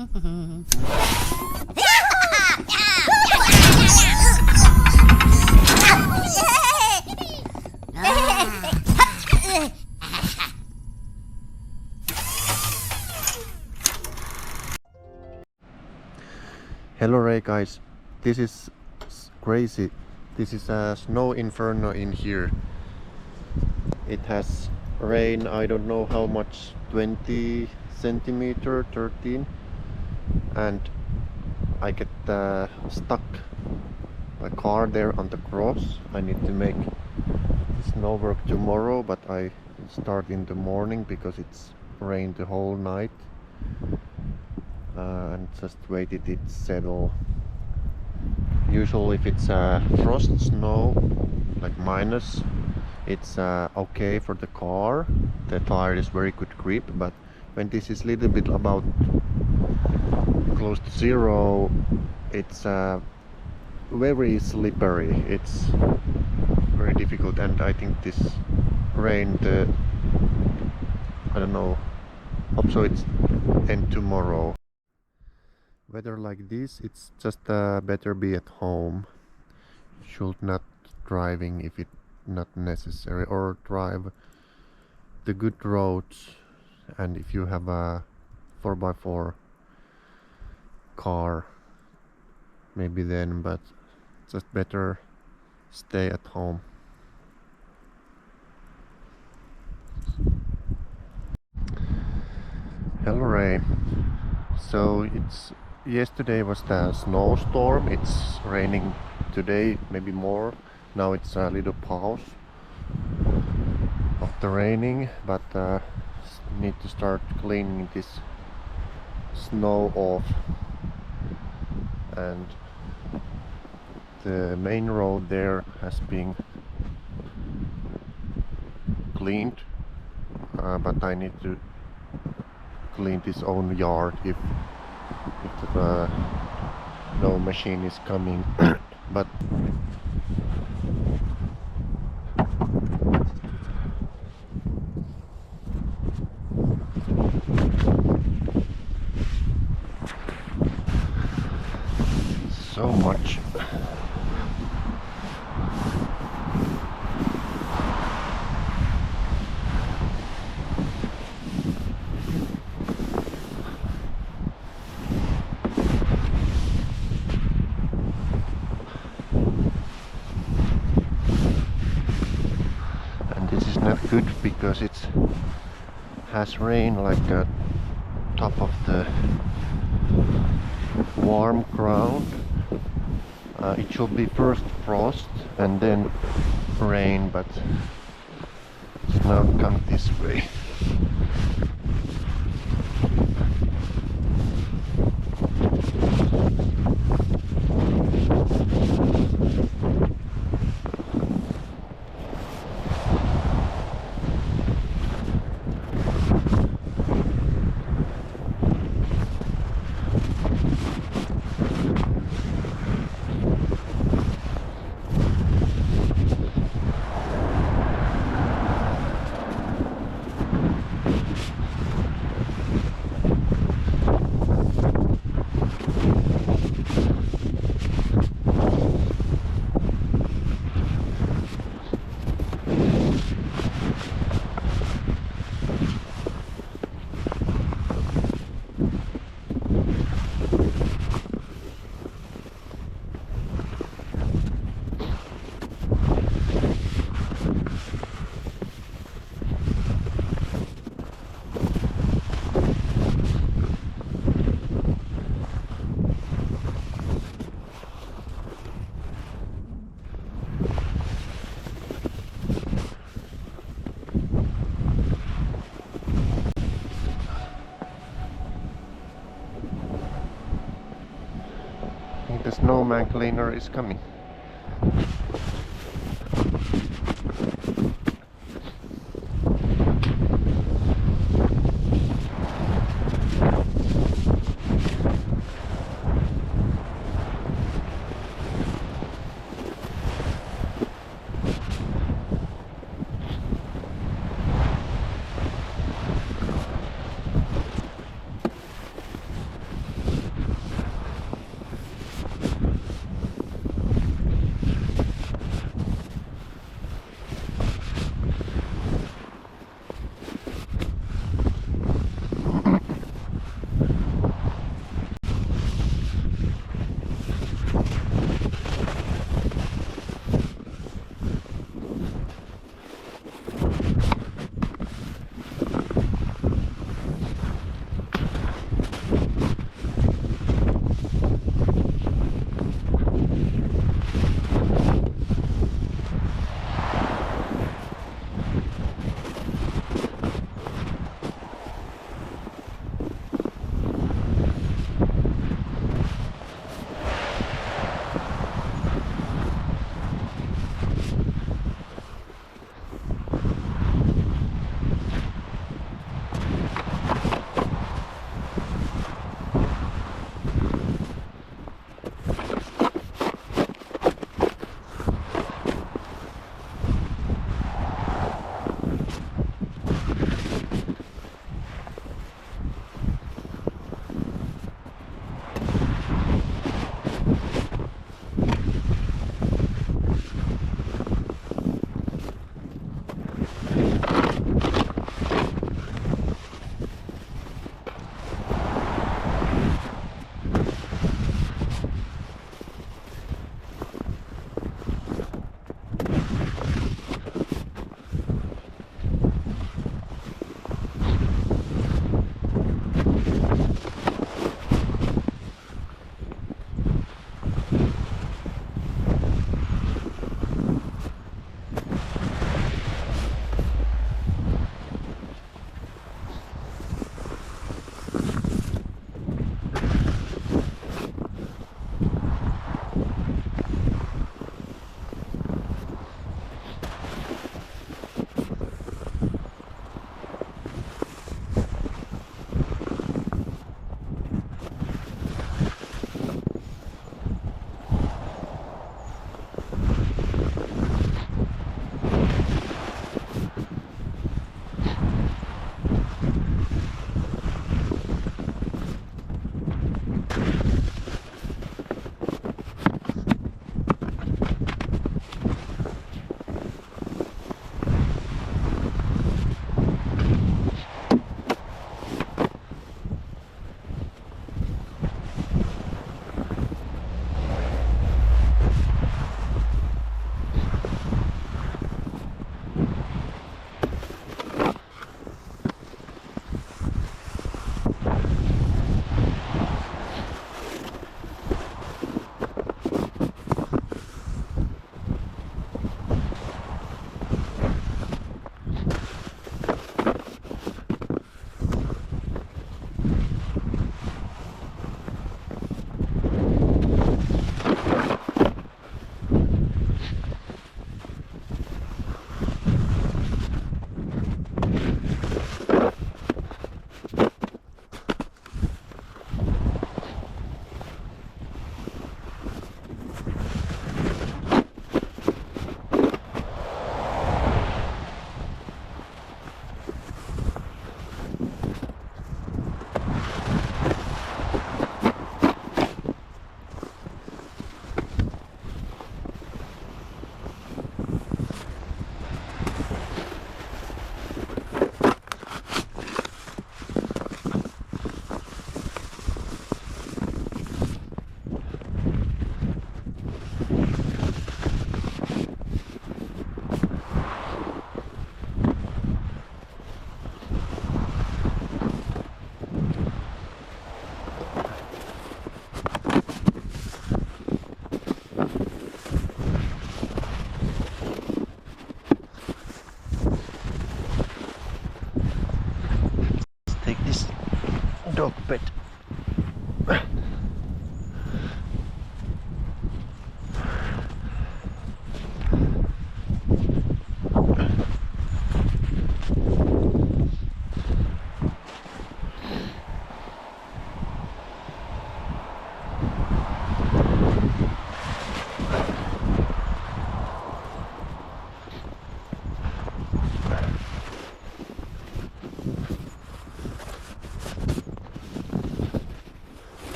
Hello Ray guys, this is crazy. This is a snow inferno in here. It has rain, I don't know how much, 20 centimeter, 13, and I get stuck my car there on the cross. I need to make snow work tomorrow, but I start in the morning because it's rained the whole night. And just waited it settle. Usually if it's frost snow, like minus, it's okay for the car. The tire is very good grip, but when this is little bit about close to zero, it's very slippery. It's very difficult, and I think this rain, I don't know, hope so it's end tomorrow. Weather like this, it's just better be at home. Should not driving if it not necessary, or drive the good roads. And if you have a 4x4 car, maybe then, but just better stay at home. Hello Ray. So yesterday was the snowstorm. It's raining today, maybe more. Now it's a little pause of the raining, but need to start cleaning this snow off. And the main road there has been cleaned, but I need to clean this own yard if no machine is coming. But so much. Not good because it has rain like the top of the warm ground. It should be first frost and then rain, but it's now come this way. The snowman cleaner is coming.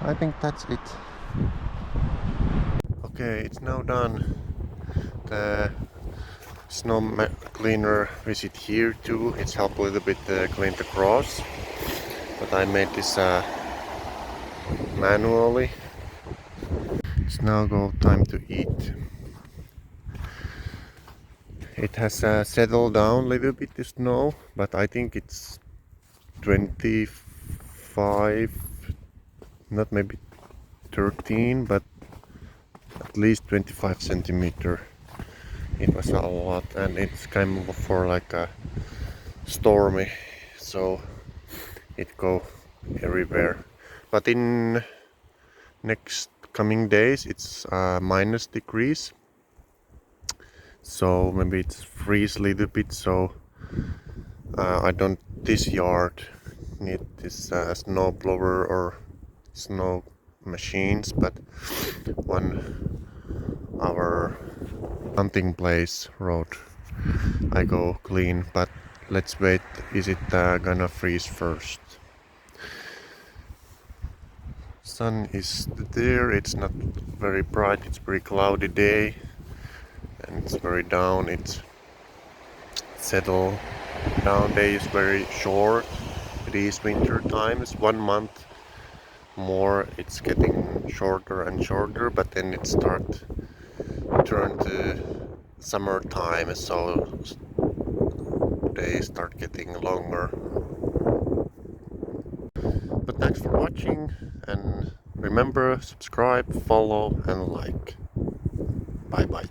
I think that's it. Okay, it's now done. The cleaner visit here too. It's helped a little bit clean the cross, but I made this manually. It's now go time to eat. It has settled down a little bit, the snow, but I think it's 25, not maybe 13, but at least 25 centimeter. It was a lot, and it's kind of for like a stormy, so it go everywhere. But in next coming days, it's minus degrees, so maybe it's freeze a little bit. So I don't this yard need this snow blower or snow machines, but one our hunting place road I go clean. But let's wait, is it gonna freeze first? Sun is there, it's not very bright, it's very cloudy day, and it's very down, it's settle down. Day is very short. It is winter time, it's 1 month more, it's getting shorter and shorter, but then it turn to summertime, so days start getting longer. But thanks for watching, and remember, subscribe, follow and like. Bye bye.